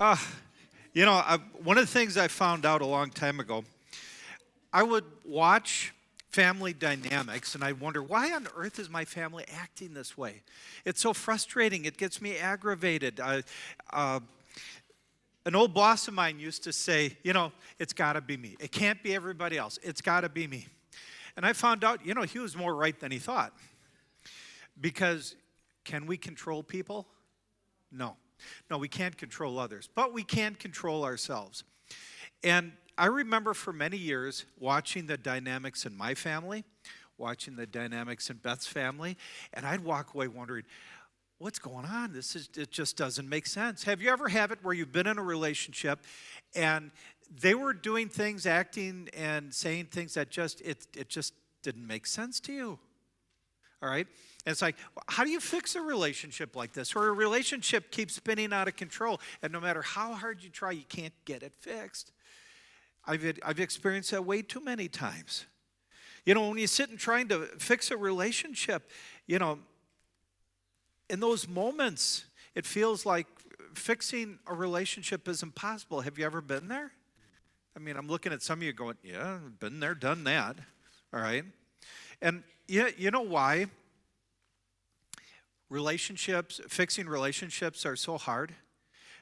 Uh, one of the things I found out a long time ago, I would watch family dynamics and I'd wonder, why on earth is my family acting this way? It's so frustrating. It gets me aggravated. Uh, an old boss of mine used to say, it's got to be me. It can't be everybody else. It's got to be me. And I found out, he was more right than he thought. Because can we control people? No. No, we can't control others, but we can control ourselves. And I remember for many years watching the dynamics in my family, watching the dynamics in Beth's family, and I'd walk away wondering, what's going on? It just doesn't make sense. Have you ever had it where you've been in a relationship and they were doing things, acting and saying things that it just didn't make sense to you? All right? And it's like, how do you fix a relationship like this? Or a relationship keeps spinning out of control, and no matter how hard you try, you can't get it fixed. I've experienced that way too many times. When you sit and trying to fix a relationship, in those moments, it feels like fixing a relationship is impossible. Have you ever been there? I mean, I'm looking at some of you going, yeah, I've been there, done that. All right? And you know why fixing relationships are so hard?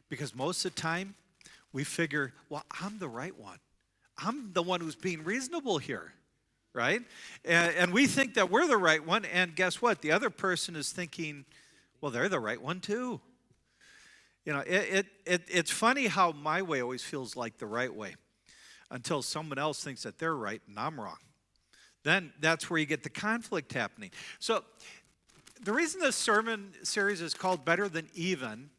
Because most of the time, we figure, well, I'm the right one. I'm the one who's being reasonable here, right? And we think that we're the right one, and guess what? The other person is thinking, well, they're the right one too. It's funny how my way always feels like the right way until someone else thinks that they're right and I'm wrong. Then that's where you get the conflict happening. So the reason this sermon series is called Better Than Even,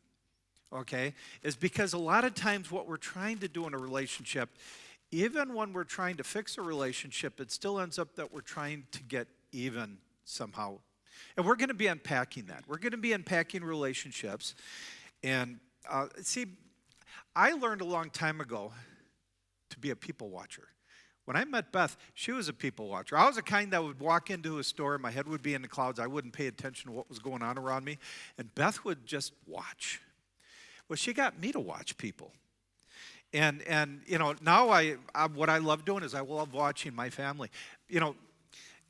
okay, is because a lot of times what we're trying to do in a relationship, even when we're trying to fix a relationship, it still ends up that we're trying to get even somehow. And we're going to be unpacking that. We're going to be unpacking relationships. And see, I learned a long time ago to be a people watcher. When I met Beth, she was a people watcher. I was the kind that would walk into a store, my head would be in the clouds, I wouldn't pay attention to what was going on around me, and Beth would just watch. Well, she got me to watch people. And now what I love doing is I love watching my family.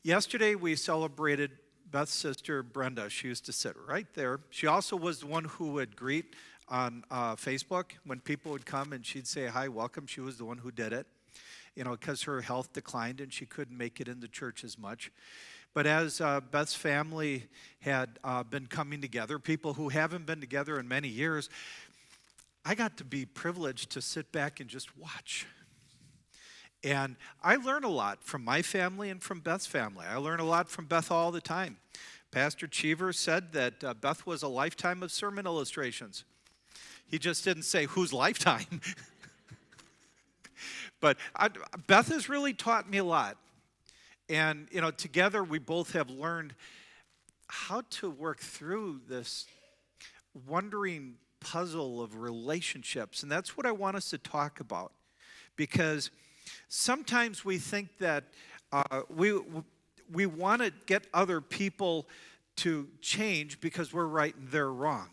Yesterday we celebrated Beth's sister, Brenda. She used to sit right there. She also was the one who would greet on Facebook when people would come, and she'd say, hi, welcome. She was the one who did it. Because her health declined and she couldn't make it into church as much. But as Beth's family had been coming together, people who haven't been together in many years, I got to be privileged to sit back and just watch. And I learn a lot from my family and from Beth's family. I learn a lot from Beth all the time. Pastor Cheever said that Beth was a lifetime of sermon illustrations. He just didn't say whose lifetime. But Beth has really taught me a lot. And, together we both have learned how to work through this wondering puzzle of relationships. And that's what I want us to talk about. Because sometimes we think that we want to get other people to change because we're right and they're wrong.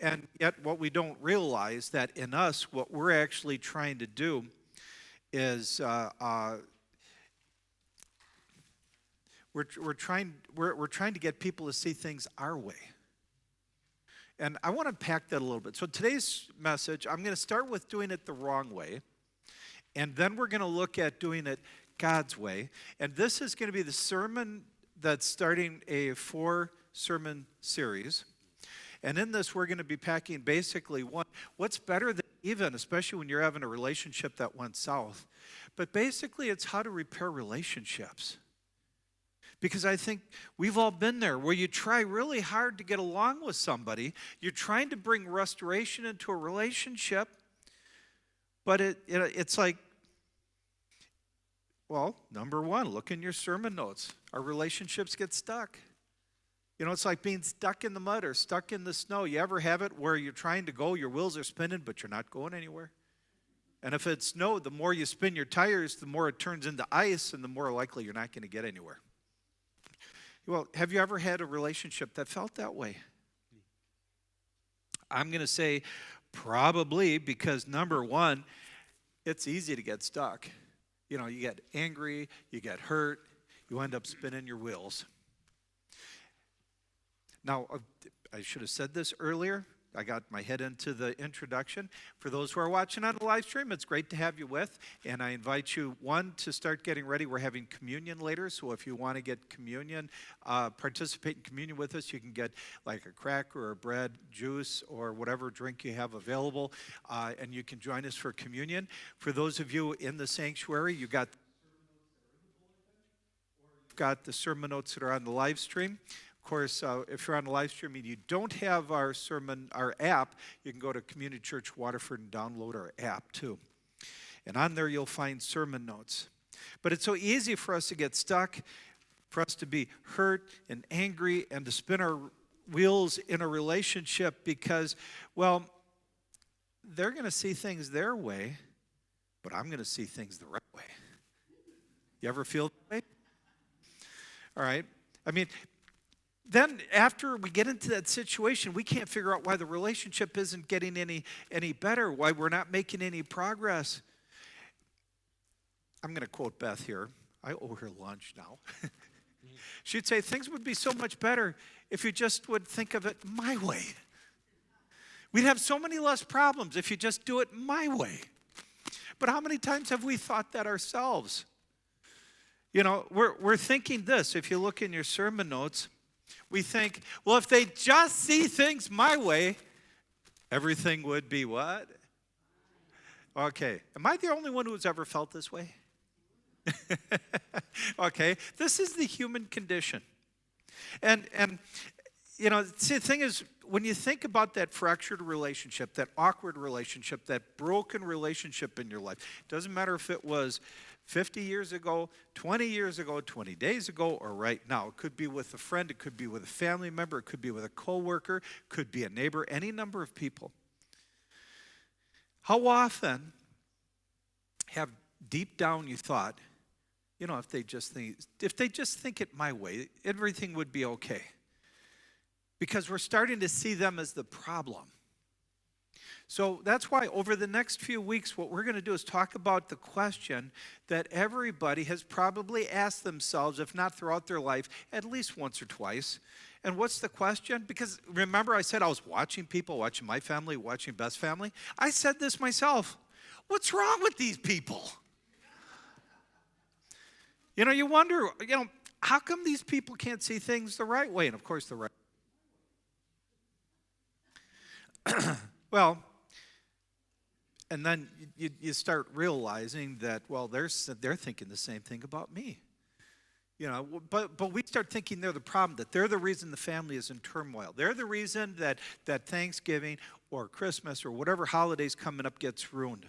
And yet what we don't realize that in us, what we're actually trying to do is we're trying to get people to see things our way. And I want to unpack that a little bit. So today's message, I'm going to start with doing it the wrong way. And then we're going to look at doing it God's way. And this is going to be the sermon that's starting a 4-sermon series. And in this, we're going to be packing basically what's better than even, especially when you're having a relationship that went south. But basically, it's how to repair relationships. Because I think we've all been there where you try really hard to get along with somebody. You're trying to bring restoration into a relationship. But it's like, well, number one, look in your sermon notes. Our relationships get stuck. It's like being stuck in the mud or stuck in the snow. You ever have it where you're trying to go, your wheels are spinning, but you're not going anywhere? And if it's snow, the more you spin your tires, the more it turns into ice, and the more likely you're not going to get anywhere. Well, have you ever had a relationship that felt that way? I'm going to say Probably because, number one, it's easy to get stuck. You know, you get angry, you get hurt, you end up spinning your wheels. Now, I should have said this earlier. I got my head into the introduction. For those who are watching on the live stream, it's great to have you with. And I invite you, one, to start getting ready. We're having communion later. So if you want to get communion, participate in communion with us, you can get like a cracker or bread, juice, or whatever drink you have available. And you can join us for communion. For those of you in the sanctuary, you've got the sermon notes that are on the live stream. Of course, if you're on the live stream and you don't have our app, you can go to Community Church Waterford and download our app too. And on there you'll find sermon notes. But it's so easy for us to get stuck, for us to be hurt and angry and to spin our wheels in a relationship because, well, they're going to see things their way, but I'm going to see things the right way. You ever feel that way? All right. I mean, then after we get into that situation, we can't figure out why the relationship isn't getting any better, why we're not making any progress. I'm going to quote Beth here. I owe her lunch now. She'd say, things would be so much better if you just would think of it my way. We'd have so many less problems if you just do it my way. But how many times have we thought that ourselves? You know, we're thinking this. If you look in your sermon notes, we think, well, if they just see things my way, everything would be what? Okay. Am I the only one who's ever felt this way? Okay. This is the human condition. And you know, see, the thing is, when you think about that fractured relationship, that awkward relationship, that broken relationship in your life, it doesn't matter if it was 50 years ago, 20 years ago, 20 days ago, or right now. It could be with a friend, it could be with a family member, it could be with a coworker, it could be a neighbor, any number of people. How often have deep down you thought, you know, if they just think it my way, everything would be okay? Because we're starting to see them as the problem. So that's why over the next few weeks, what we're going to do is talk about the question that everybody has probably asked themselves, if not throughout their life, at least once or twice. And what's the question? Because remember I said I was watching people, watching my family, watching Beth's family. I said this myself. What's wrong with these people? You know, you wonder, you know, how come these people can't see things the right way? And of course the right. Well, and then you start realizing that, well, they're thinking the same thing about me. You know, but we start thinking they're the problem, that they're the reason the family is in turmoil. They're the reason that Thanksgiving or Christmas or whatever holiday's coming up gets ruined.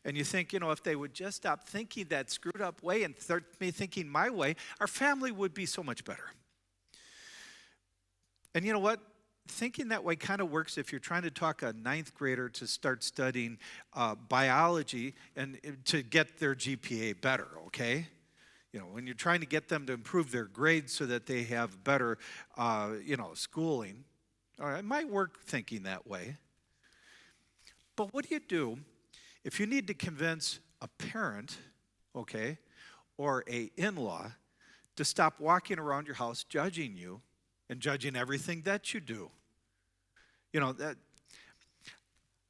And you think, you know, if they would just stop thinking that screwed up way and start me thinking my way, our family would be so much better. And you know what? Thinking that way kind of works if you're trying to talk a ninth grader to start studying biology and to get their GPA better, okay? You know, when you're trying to get them to improve their grades so that they have better, schooling, all right, it might work thinking that way. But what do you do if you need to convince a parent, okay, or a in-law to stop walking around your house judging you and judging everything that you do? You know,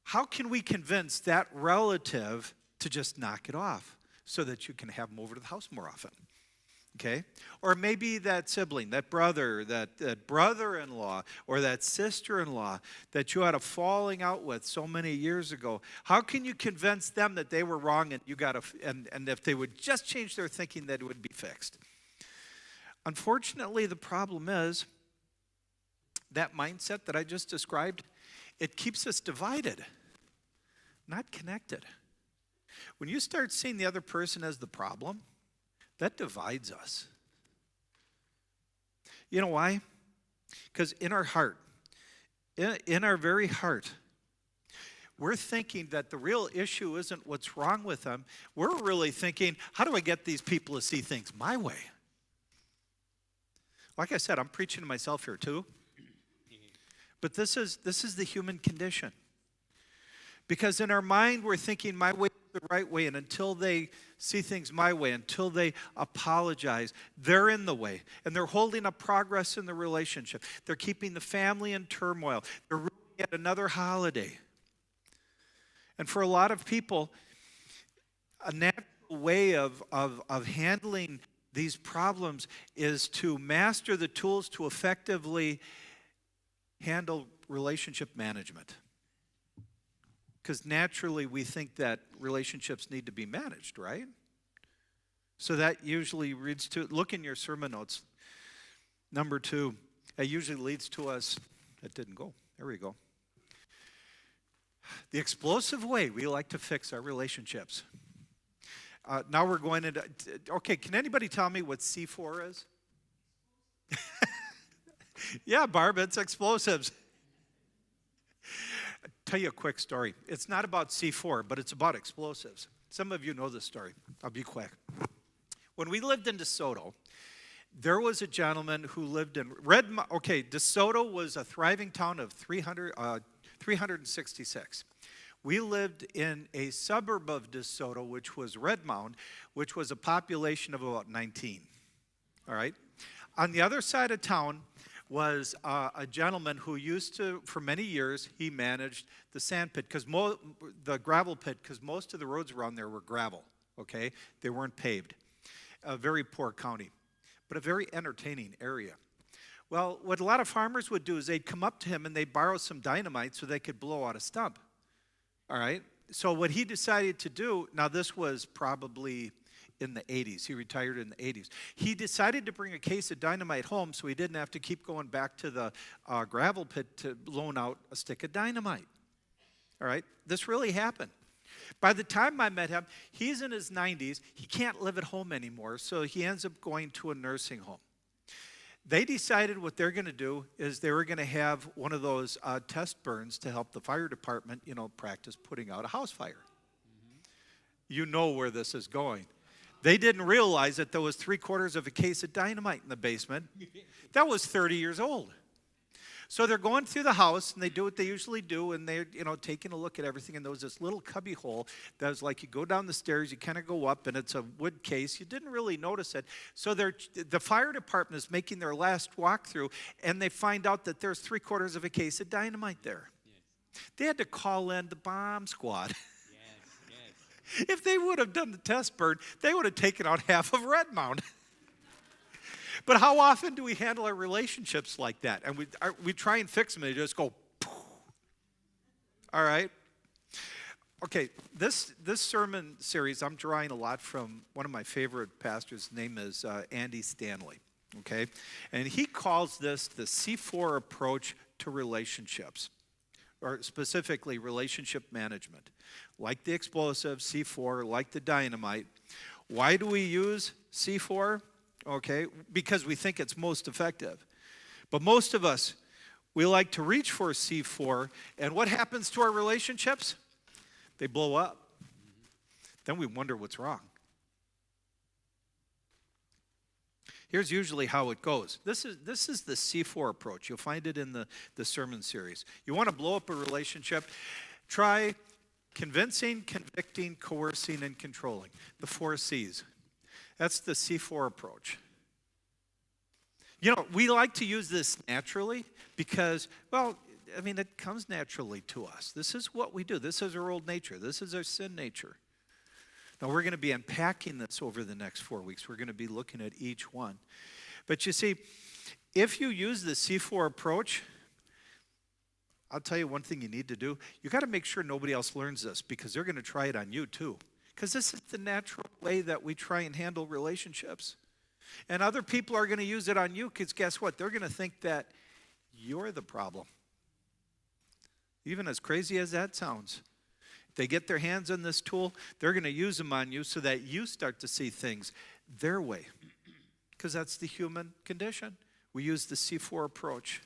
how can we convince that relative to just knock it off so that you can have them over to the house more often? Okay? Or maybe that sibling, that brother, that brother-in-law, or that sister-in-law that you had a falling out with so many years ago. How can you convince them that they were wrong and if they would just change their thinking that it would be fixed? Unfortunately, the problem is that mindset that I just described, it keeps us divided, not connected. When you start seeing the other person as the problem, that divides us. You know why? Because in our heart, in our very heart, we're thinking that the real issue isn't what's wrong with them. We're really thinking, how do I get these people to see things my way? Like I said, I'm preaching to myself here too. But this is the human condition. Because in our mind, we're thinking my way is the right way. And until they see things my way, until they apologize, they're in the way. And they're holding up progress in the relationship. They're keeping the family in turmoil. They're ruining yet another holiday. And for a lot of people, a natural way of handling these problems is to master the tools to effectively handle relationship management. Because naturally we think that relationships need to be managed, right? So that usually leads to, look in your sermon notes, number 2, that usually leads to us, that didn't go, there we go. The explosive way we like to fix our relationships. Now we're going into, okay, can anybody tell me what C4 is? Yeah, Barb, it's explosives. I'll tell you a quick story. It's not about C4, but it's about explosives. Some of you know this story. I'll be quick. When we lived in DeSoto, there was a gentleman who lived in DeSoto was a thriving town of 366. We lived in a suburb of DeSoto, which was Redmond, which was a population of about 19. All right? On the other side of town was a gentleman who used to, for many years, he managed the sand pit, the gravel pit, because most of the roads around there were gravel, okay? They weren't paved. A very poor county, but a very entertaining area. Well, what a lot of farmers would do is they'd come up to him and they'd borrow some dynamite so they could blow out a stump. All right? So what he decided to do, now this was probably in the 80s. He retired in the 80s. He decided to bring a case of dynamite home so he didn't have to keep going back to the gravel pit to loan out a stick of dynamite. All right? This really happened. By the time I met him, he's in his 90s. He can't live at home anymore, so he ends up going to a nursing home. They decided what they're going to do is they were going to have one of those test burns to help the fire department, practice putting out a house fire. Mm-hmm. You know where this is going. They didn't realize that there was 3/4 of a case of dynamite in the basement. That was 30 years old. So they're going through the house, and they do what they usually do, and they're, taking a look at everything, and there was this little cubby hole that was like you go down the stairs, you kind of go up, and it's a wood case. You didn't really notice it. So the fire department is making their last walkthrough, and they find out that there's 3/4 of a case of dynamite there. Yes. They had to call in the bomb squad. Yes. If they would have done the test burn, they would have taken out half of Redmond. But how often do we handle our relationships like that? And we try and fix them and they just go, poof. All right? Okay, this sermon series, I'm drawing a lot from one of my favorite pastors. His name is Andy Stanley, okay? And he calls this the C4 approach to relationships, or specifically relationship management. Like the explosive, C4, like the dynamite. Why do we use C4? Okay, because we think it's most effective. But most of us, we like to reach for C4, and what happens to our relationships? They blow up. Then we wonder what's wrong. Here's usually how it goes. This is the C4 approach. You'll find it in the sermon series. You want to blow up a relationship, try convincing, convicting, coercing, and controlling. The 4 C's. That's the C4 approach. We like to use this naturally because, it comes naturally to us. This is what we do. This is our old nature. This is our sin nature. Now, we're going to be unpacking this over the next 4 weeks. We're going to be looking at each one. But you see, if you use the C4 approach, I'll tell you one thing you need to do. You got to make sure nobody else learns this because they're going to try it on you too. Because this is the natural way that we try and handle relationships. And other people are going to use it on you because guess what? They're going to think that you're the problem. Even as crazy as that sounds. If they get their hands on this tool, they're going to use them on you so that you start to see things their way. Because that's the human condition. We use the C4 approach.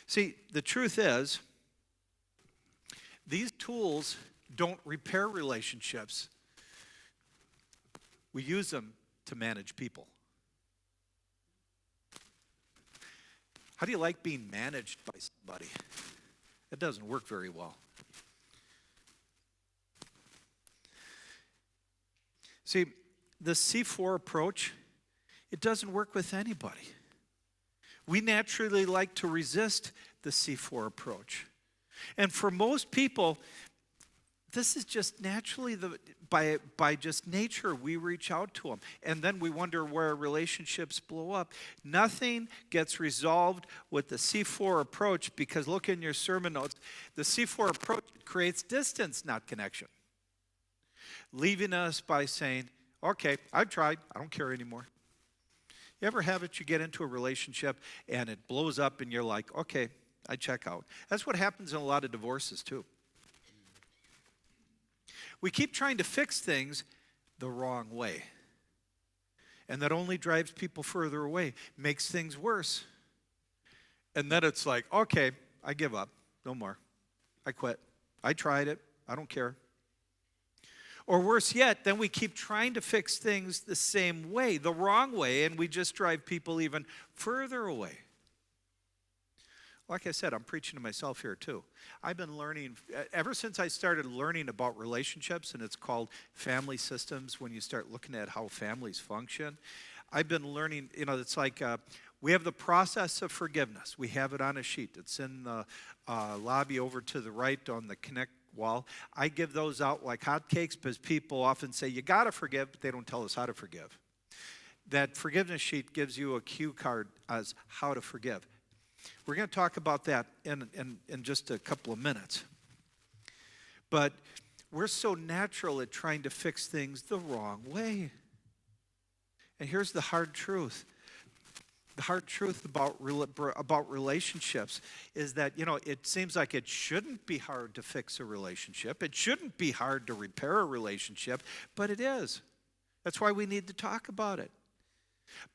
See, the truth is, these tools don't repair relationships. We use them to manage people. How do you like being managed by somebody? It doesn't work very well. See, the C4 approach, it doesn't work with anybody. We naturally like to resist the C4 approach. And for most people, this is just naturally, by just nature, we reach out to them. And then we wonder where relationships blow up. Nothing gets resolved with the C4 approach because look in your sermon notes. The C4 approach creates distance, not connection. Leaving us by saying, okay, I've tried. I don't care anymore. You ever have it, you get into a relationship and it blows up and you're like, okay, I check out. That's what happens in a lot of divorces too. We keep trying to fix things the wrong way. And that only drives people further away, makes things worse. And then it's like, okay, I give up. No more. I quit. I tried it. I don't care. Or worse yet, then we keep trying to fix things the same way, the wrong way, and we just drive people even further away. Like I said, I'm preaching to myself here too. I've been learning, ever since I started learning about relationships, and it's called family systems, when you start looking at how families function, I've been learning, it's like we have the process of forgiveness. We have it on a sheet. It's in the lobby over to the right on the Connect wall. I give those out like hotcakes because people often say, you got to forgive, but they don't tell us how to forgive. That forgiveness sheet gives you a cue card as how to forgive. We're going to talk about that in just a couple of minutes. But we're so natural at trying to fix things the wrong way. And here's the hard truth. The hard truth about relationships is that, it seems like it shouldn't be hard to fix a relationship. It shouldn't be hard to repair a relationship, but it is. That's why we need to talk about it.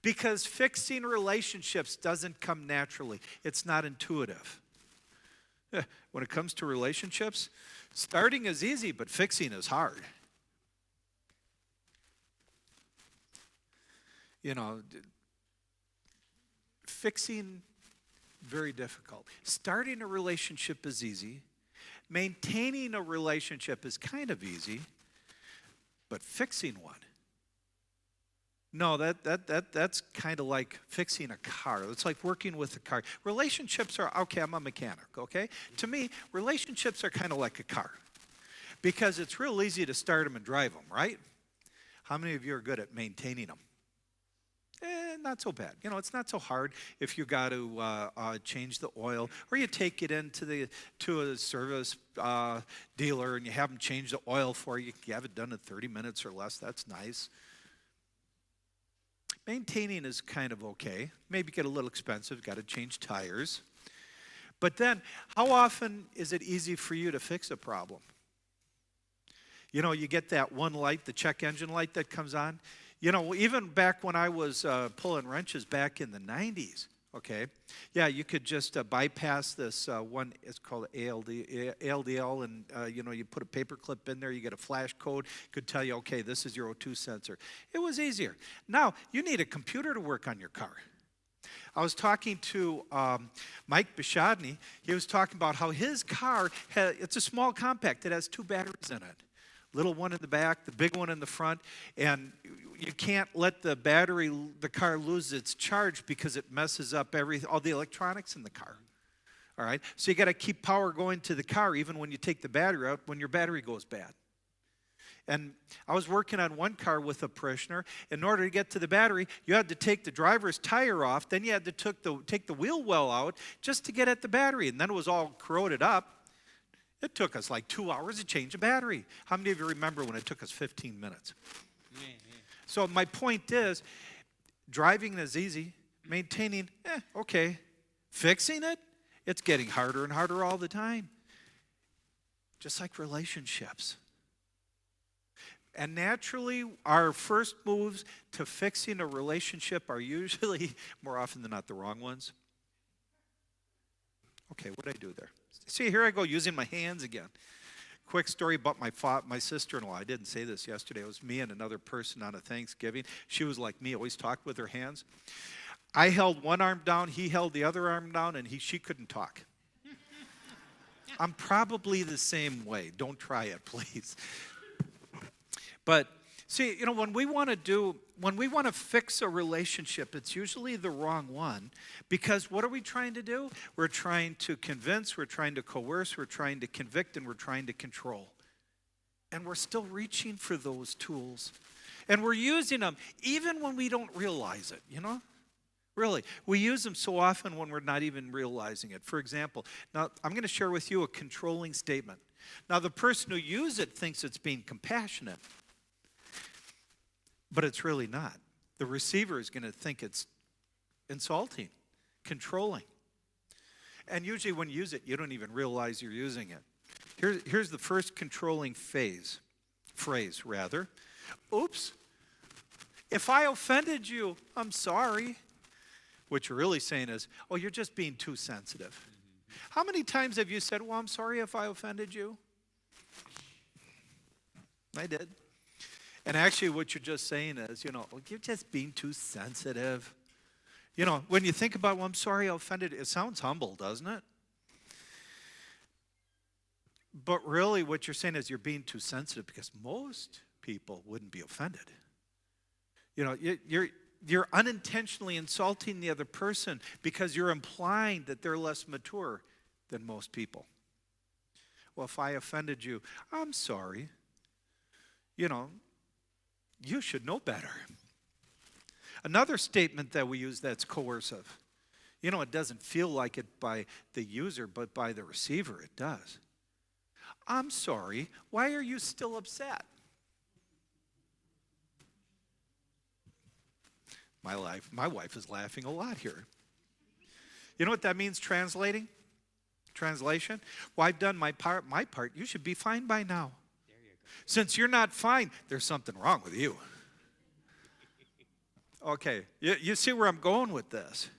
Because fixing relationships doesn't come naturally. It's not intuitive. When it comes to relationships, starting is easy, but fixing is hard. Fixing, very difficult. Starting a relationship is easy. Maintaining a relationship is kind of easy. But fixing one, no, that's kind of like fixing a car. It's like working with a car. Relationships are, okay, I'm a mechanic, okay? To me, relationships are kind of like a car. Because it's real easy to start them and drive them, right? How many of you are good at maintaining them? Not so bad. It's not so hard if you got to change the oil, or you take it to a service dealer and you have them change the oil for you. You have it done in 30 minutes or less. That's nice. Maintaining is kind of okay. Maybe get a little expensive. Got to change tires. But then, how often is it easy for you to fix a problem? You get that one light, the check engine light that comes on. Even back when I was pulling wrenches back in the 90s, okay? Yeah, you could just bypass this one, it's called ALDL, and, you put a paper clip in there, you get a flash code, could tell you, okay, this is your O2 sensor. It was easier. Now, you need a computer to work on your car. I was talking to Mike Bishadny. He was talking about how his car, it's a small compact. It has 2 batteries in it. Little one in the back, the big one in the front, and you can't let the car lose its charge because it messes up all the electronics in the car. All right? So you got to keep power going to the car even when you take the battery out, when your battery goes bad. And I was working on one car with a parishioner. In order to get to the battery, you had to take the driver's tire off, then you had to take the wheel well out just to get at the battery, and then it was all corroded up. It took us like 2 hours to change a battery. How many of you remember when it took us 15 minutes? Yeah. So my point is, driving is easy. Maintaining, okay. Fixing it, it's getting harder and harder all the time. Just like relationships. And naturally, our first moves to fixing a relationship are usually, more often than not, the wrong ones. Okay, what did I do there? See, here I go using my hands again. Quick story about my sister-in-law. I didn't say this yesterday. It was me and another person on a Thanksgiving. She was like me, always talked with her hands. I held one arm down, he held the other arm down, and she couldn't talk. I'm probably the same way. Don't try it, please. But See, when we want to fix a relationship, it's usually the wrong one. Because what are we trying to do? We're trying to convince, we're trying to coerce, we're trying to convict, and we're trying to control. And we're still reaching for those tools. And we're using them even when we don't realize it, Really, we use them so often when we're not even realizing it. For example, now I'm going to share with you a controlling statement. Now, the person who uses it thinks it's being compassionate, but it's really not. The receiver is going to think it's insulting, controlling. And usually when you use it, you don't even realize you're using it. Here's the first controlling phrase. Oops, if I offended you, I'm sorry. What you're really saying is, oh, you're just being too sensitive. How many times have you said, well, I'm sorry if I offended you? I did. And actually what you're just saying is, you're just being too sensitive. When you think about, well, I'm sorry I offended, it sounds humble, doesn't it? But really what you're saying is you're being too sensitive because most people wouldn't be offended. You're unintentionally insulting the other person because you're implying that they're less mature than most people. Well, if I offended you, I'm sorry. You should know better. Another statement that we use that's coercive. It doesn't feel like it by the user, but by the receiver, it does. I'm sorry. Why are you still upset? My wife is laughing a lot here. You know what that means, translation? Well, I've done my part. You should be fine by now. There you go. Since you're not fine, there's something wrong with you. Okay, you see where I'm going with this.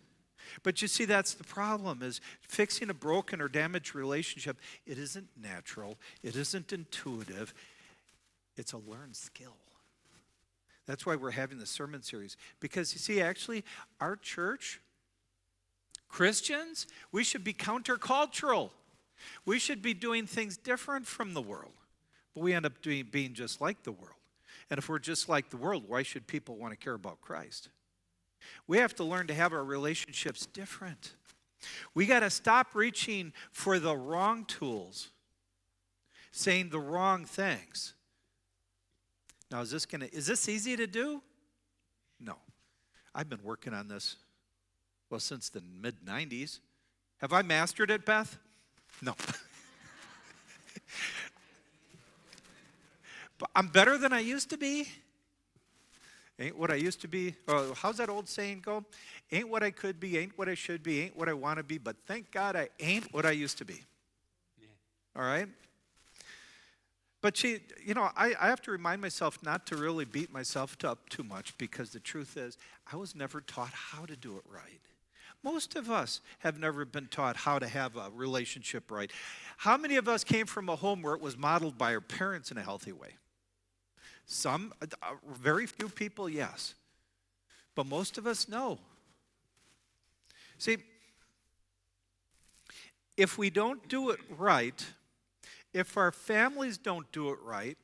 But you see, that's the problem, is fixing a broken or damaged relationship. It isn't natural. It isn't intuitive. It's a learned skill. That's why we're having the sermon series. Because you see, actually, our church, Christians, we should be countercultural. We should be doing things different from the world. But we end up being just like the world. And if we're just like the world, why should people want to care about Christ? We have to learn to have our relationships different. We got to stop reaching for the wrong tools, saying the wrong things. Now, is this easy to do? No. I've been working on this, since the mid-90s. Have I mastered it, Beth? No. But I'm better than I used to be. Ain't what I used to be. Oh, how's that old saying go? Ain't what I could be, ain't what I should be, ain't what I want to be, but thank God I ain't what I used to be. Yeah. All right? But I have to remind myself not to really beat myself up too much, because the truth is, I was never taught how to do it right. Most of us have never been taught how to have a relationship right. How many of us came from a home where it was modeled by our parents in a healthy way? Some, very few people, yes. But most of us, no. See, if we don't do it right, if our families don't do it right,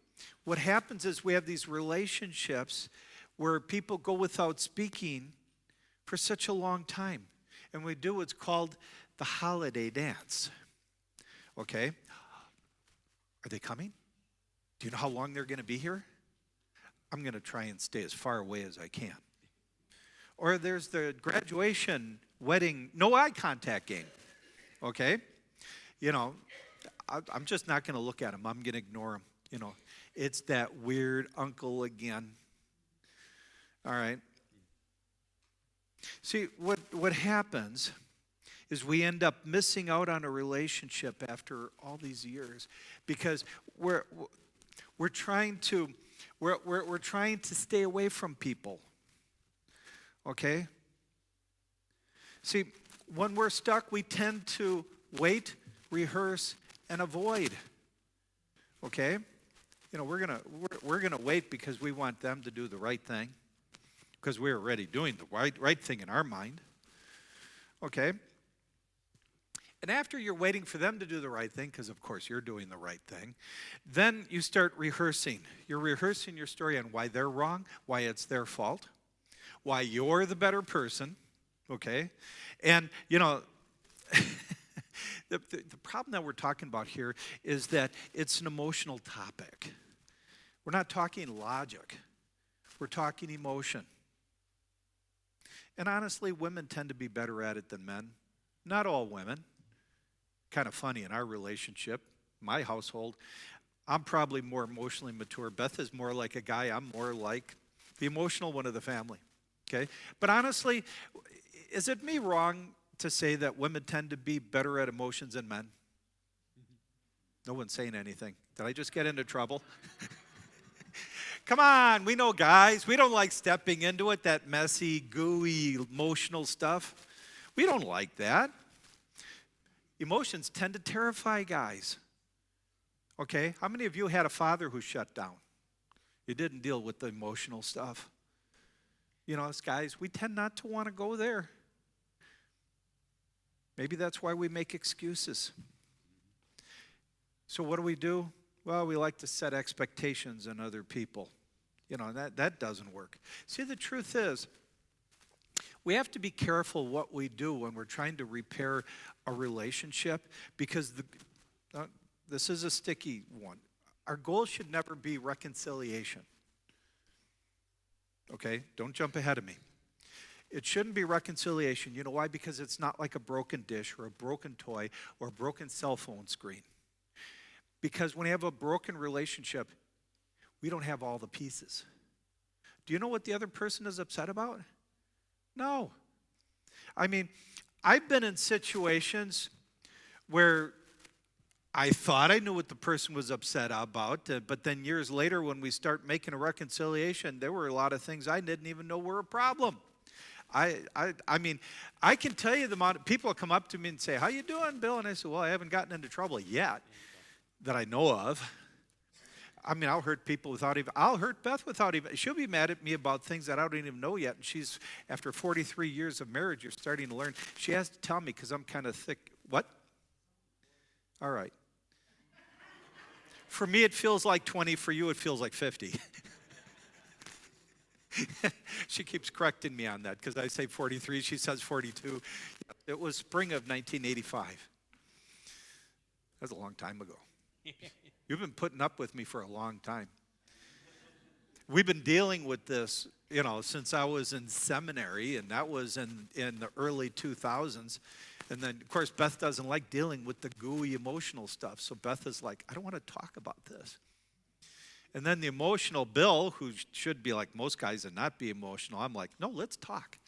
what happens is we have these relationships where people go without speaking for such a long time. And we do what's called the holiday dance. Okay? Are they coming? Do you know how long they're going to be here? I'm going to try and stay as far away as I can. Or there's the graduation, wedding, no eye contact game. Okay? I'm just not going to look at them. I'm going to ignore them. It's that weird uncle again. All right? See, what happens is we end up missing out on a relationship after all these years because we're trying to stay away from people. Okay? See, when we're stuck, we tend to wait, rehearse, and avoid. Okay? We're gonna wait because we want them to do the right thing, because we're already doing the right thing in our mind. Okay? And after you're waiting for them to do the right thing, because of course you're doing the right thing, then you start rehearsing. You're rehearsing your story on why they're wrong, why it's their fault, why you're the better person, okay? And, the problem that we're talking about here is that it's an emotional topic. We're not talking logic. We're talking emotion. And honestly, women tend to be better at it than men. Not all women. Kind of funny in our relationship, my household, I'm probably more emotionally mature. Beth is more like a guy. I'm more like the emotional one of the family. Okay? But honestly, is it me wrong to say that women tend to be better at emotions than men? No one's saying anything. Did I just get into trouble? Come on, we know guys. We don't like stepping into it, that messy, gooey, emotional stuff. We don't like that. Emotions tend to terrify guys. Okay? How many of you had a father who shut down? You didn't deal with the emotional stuff. Us guys, we tend not to want to go there. Maybe that's why we make excuses. So what do? Well, we like to set expectations on other people. That doesn't work. See, the truth is, we have to be careful what we do when we're trying to repair a relationship, because this is a sticky one. Our goal should never be reconciliation. Okay? Don't jump ahead of me. It shouldn't be reconciliation. You know why? Because it's not like a broken dish or a broken toy or a broken cell phone screen. Because when you have a broken relationship, we don't have all the pieces. Do you know what the other person is upset about? No. I mean, I've been in situations where I thought I knew what the person was upset about, but then years later when we start making a reconciliation, there were a lot of things I didn't even know were a problem. I mean, I can tell you the amount of people come up to me and say, "How you doing, Bill?" And I say, "Well, I haven't gotten into trouble yet that I know of." I mean, I'll hurt Beth without even, she'll be mad at me about things that I don't even know yet. And she's, after 43 years of marriage, you're starting to learn. She has to tell me because I'm kind of thick. What? All right. For me, it feels like 20. For you, it feels like 50. She keeps correcting me on that because I say 43. She says 42. It was spring of 1985. That's a long time ago. You've been putting up with me for a long time. We've been dealing with this, since I was in seminary, and that was in the early 2000s. And then, of course, Beth doesn't like dealing with the gooey emotional stuff. So Beth is like, "I don't want to talk about this." And then the emotional Bill, who should be like most guys and not be emotional, I'm like, "No, let's talk."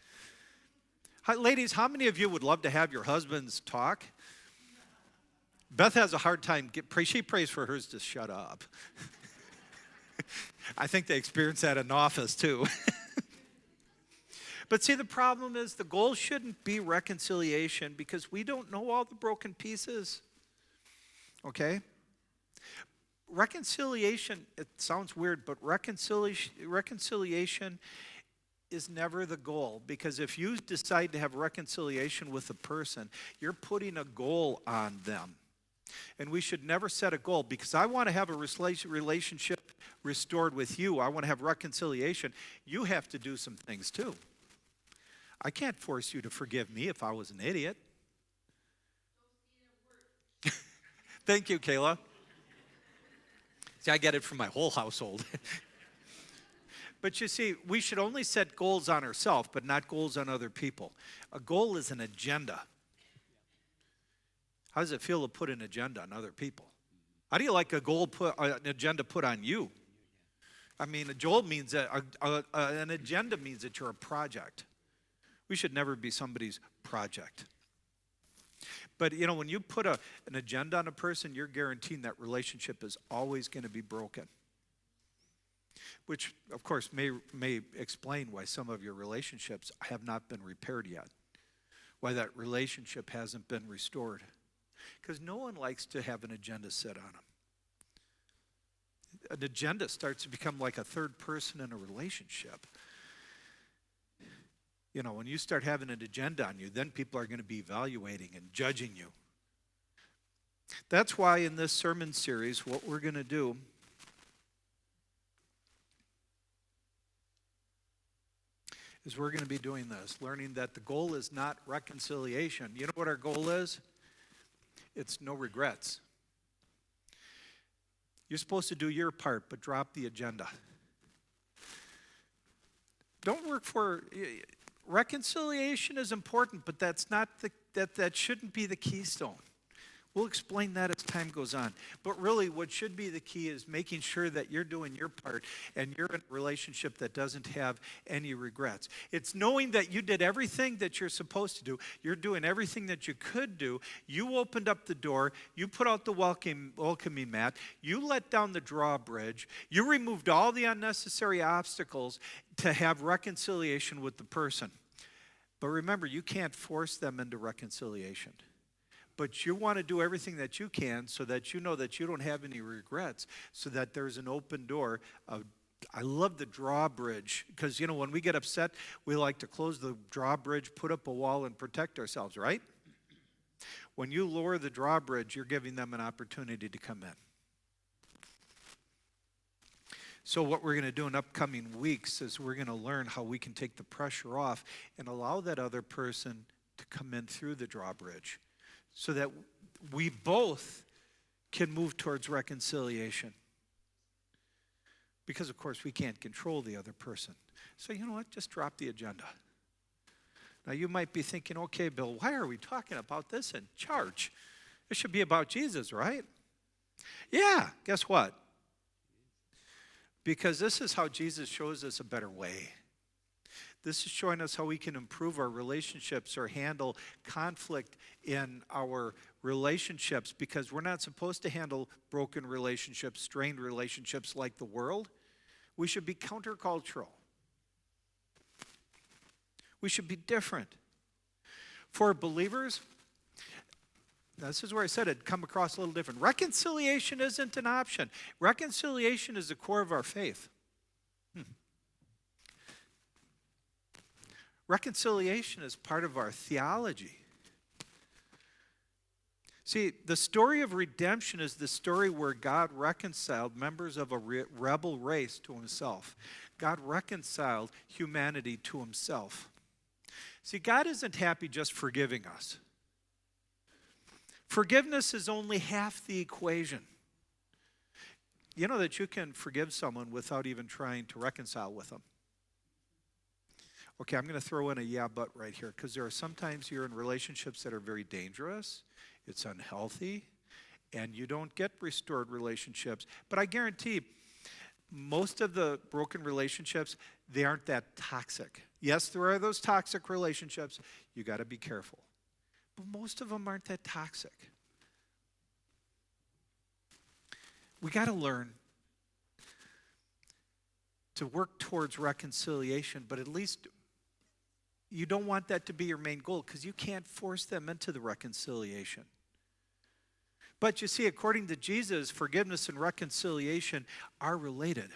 Ladies, how many of you would love to have your husbands talk? Beth has a hard time. She prays for hers to shut up. I think they experience that in office too. But see, the problem is the goal shouldn't be reconciliation because we don't know all the broken pieces. Okay? Reconciliation, it sounds weird, but reconciliation is never the goal, because if you decide to have reconciliation with a person, you're putting a goal on them. And we should never set a goal, because I want to have a relationship restored with you. I want to have reconciliation. You have to do some things too. I can't force you to forgive me if I was an idiot. Thank you, Kayla. See, I get it from my whole household. But you see, we should only set goals on ourselves, but not goals on other people. A goal is an agenda. How does it feel to put an agenda on other people? How do you like an agenda put on you? I mean, an agenda means that you're a project. We should never be somebody's project. But, when you put an agenda on a person, you're guaranteeing that relationship is always going to be broken. Which, of course, may explain why some of your relationships have not been repaired yet. Why that relationship hasn't been restored. Because no one likes to have an agenda set on them. An agenda starts to become like a third person in a relationship. When you start having an agenda on you, then people are going to be evaluating and judging you. That's why in this sermon series, what we're going to do is we're going to be doing this, learning that the goal is not reconciliation. You know what our goal is? It's no regrets. You're supposed to do your part, but drop the agenda. Don't work for reconciliation is important, but that's not that shouldn't be the keystone. We'll explain that as time goes on. But really, what should be the key is making sure that you're doing your part and you're in a relationship that doesn't have any regrets. It's knowing that you did everything that you're supposed to do. You're doing everything that you could do. You opened up the door. You put out the welcoming mat. You let down the drawbridge. You removed all the unnecessary obstacles to have reconciliation with the person. But remember, you can't force them into reconciliation. But you want to do everything that you can so that you know that you don't have any regrets, so that there's an open door. I love the drawbridge because, when we get upset, we like to close the drawbridge, put up a wall, and protect ourselves, right? When you lower the drawbridge, you're giving them an opportunity to come in. So what we're going to do in upcoming weeks is we're going to learn how we can take the pressure off and allow that other person to come in through the drawbridge, so that we both can move towards reconciliation. Because, of course, we can't control the other person. So, you know what? Just drop the agenda. Now, you might be thinking, okay, Bill, why are we talking about this in church? It should be about Jesus, right? Yeah, guess what? Because this is how Jesus shows us a better way. This is showing us how we can improve our relationships or handle conflict in our relationships, because we're not supposed to handle broken relationships, strained relationships like the world. We should be countercultural. We should be different. For believers, this is where I said it'd come across a little different. Reconciliation isn't an option. Reconciliation is the core of our faith. Reconciliation is part of our theology. See, the story of redemption is the story where God reconciled members of a rebel race to himself. God reconciled humanity to himself. See, God isn't happy just forgiving us. Forgiveness is only half the equation. You know that you can forgive someone without even trying to reconcile with them. Okay, I'm going to throw in a yeah, but right here, because there are sometimes you're in relationships that are very dangerous, it's unhealthy, and you don't get restored relationships. But I guarantee most of the broken relationships, they aren't that toxic. Yes, there are those toxic relationships. You got to be careful. But most of them aren't that toxic. We got to learn to work towards reconciliation, but at least you don't want that to be your main goal, because you can't force them into the reconciliation. But you see, according to Jesus, forgiveness and reconciliation are related.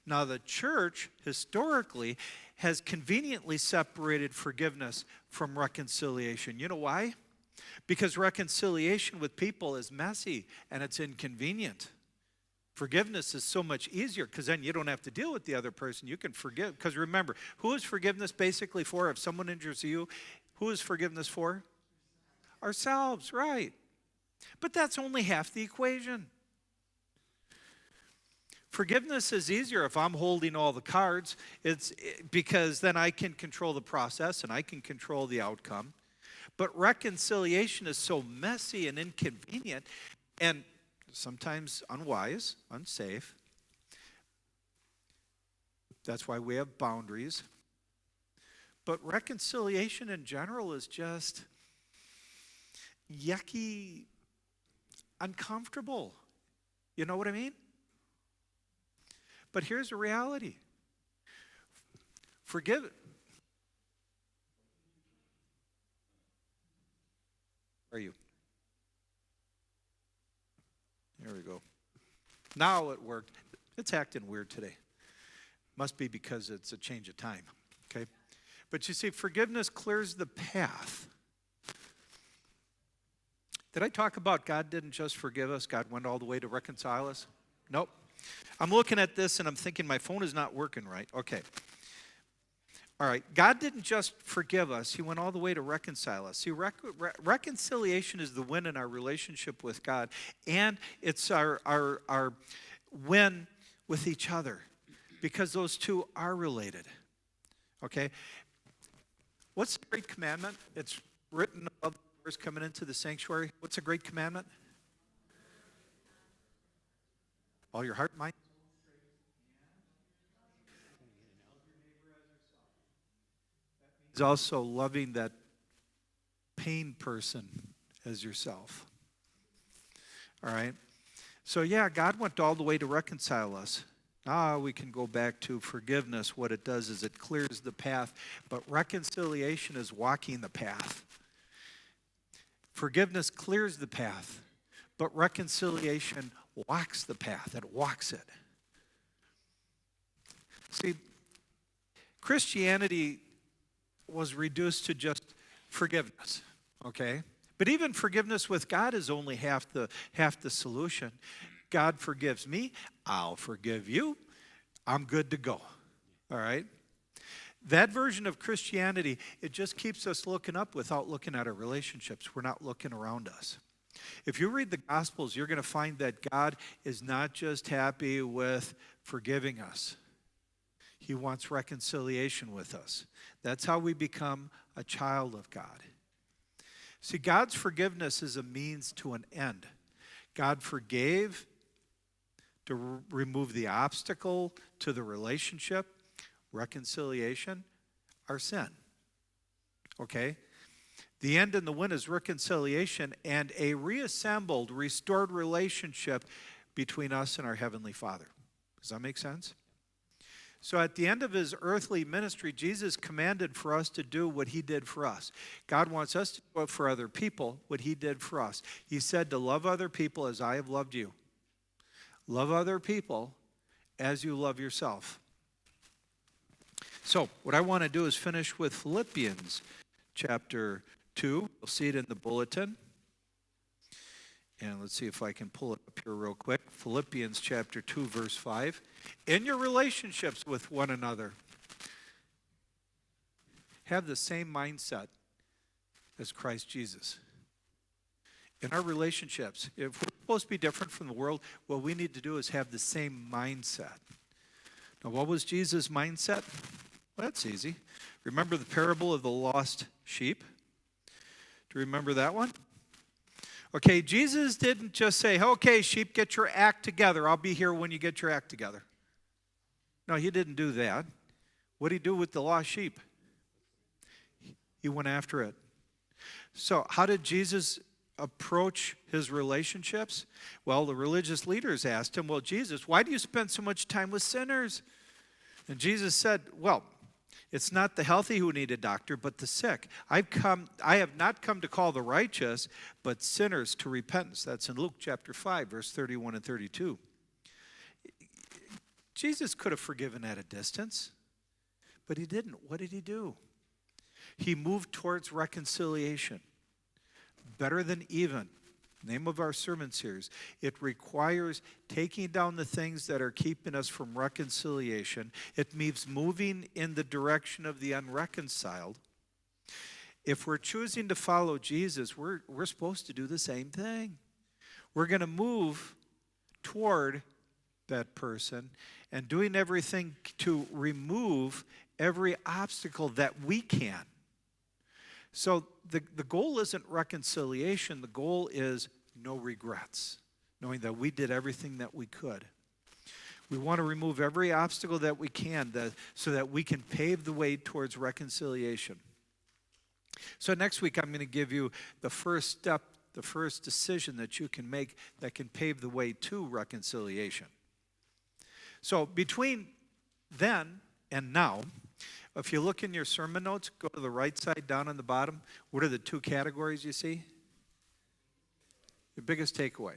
Now, the church historically has conveniently separated forgiveness from reconciliation. You know why? Because reconciliation with people is messy and it's inconvenient. Forgiveness is so much easier, because then you don't have to deal with the other person. You can forgive. Because remember, who is forgiveness basically for? If someone injures you, who is forgiveness for? Ourselves, right. But that's only half the equation. Forgiveness is easier if I'm holding all the cards. It's because then I can control the process and I can control the outcome. But reconciliation is so messy and inconvenient and sometimes unwise, unsafe. That's why we have boundaries. But reconciliation in general is just yucky, uncomfortable. You know what I mean? But here's the reality. Forgive. Where are you? There we go. Now it worked. It's acting weird today. Must be because it's a change of time. Okay? But you see, forgiveness clears the path. Did I talk about God didn't just forgive us, God went all the way to reconcile us? Nope. I'm looking at this and I'm thinking my phone is not working right. Okay. All right. God didn't just forgive us, he went all the way to reconcile us. See, reconciliation is the win in our relationship with God, and it's our win with each other, because those two are related. Okay? What's the great commandment? It's written above the doors coming into the sanctuary. What's a great commandment? All your heart, mind. It's also loving that pain person as yourself. All right? So yeah, God went all the way to reconcile us. We can go back to forgiveness. What it does is it clears the path, but reconciliation is walking the path. Forgiveness clears the path, but reconciliation walks the path. It walks it. See, Christianity was reduced to just forgiveness, okay? But even forgiveness with God is only half the solution. God forgives me, I'll forgive you, I'm good to go, all right? That version of Christianity, it just keeps us looking up without looking at our relationships. We're not looking around us. If you read the Gospels, you're going to find that God is not just happy with forgiving us. He wants reconciliation with us. That's how we become a child of God. See, God's forgiveness is a means to an end. God forgave to remove the obstacle to the relationship, reconciliation, our sin. Okay? The end and the win is reconciliation and a reassembled, restored relationship between us and our Heavenly Father. Does that make sense? So at the end of his earthly ministry, Jesus commanded for us to do what he did for us. God wants us to do for other people what he did for us. He said to love other people as I have loved you. Love other people as you love yourself. So what I want to do is finish with Philippians chapter 2. You'll see it in the bulletin. And let's see if I can pull it up here real quick. Philippians chapter 2, verse 5. In your relationships with one another, have the same mindset as Christ Jesus. In our relationships, if we're supposed to be different from the world, what we need to do is have the same mindset. Now, what was Jesus' mindset? Well, that's easy. Remember the parable of the lost sheep? Do you remember that one? Okay, Jesus didn't just say, okay, sheep, get your act together. I'll be here when you get your act together. No, he didn't do that. What did he do with the lost sheep? He went after it. So how did Jesus approach his relationships? Well, the religious leaders asked him, well, Jesus, why do you spend so much time with sinners? And Jesus said, well, it's not the healthy who need a doctor, but the sick. I have not come to call the righteous, but sinners to repentance. That's in Luke chapter 5, verse 31 and 32. Jesus could have forgiven at a distance, but he didn't. What did he do? He moved towards reconciliation. Better than even. Name of our sermon series. It requires taking down the things that are keeping us from reconciliation. It means moving in the direction of the unreconciled. If we're choosing to follow Jesus, we're supposed to do the same thing. We're going to move toward that person and doing everything to remove every obstacle that we can. So the goal isn't reconciliation. The goal is no regrets, knowing that we did everything that we could. We want to remove every obstacle that we can so that we can pave the way towards reconciliation. So next week, I'm going to give you the first step, the first decision that you can make that can pave the way to reconciliation. So between then and now, if you look in your sermon notes, go to the right side down on the bottom. What are the two categories you see? Your biggest takeaway.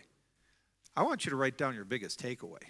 I want you to write down your biggest takeaway.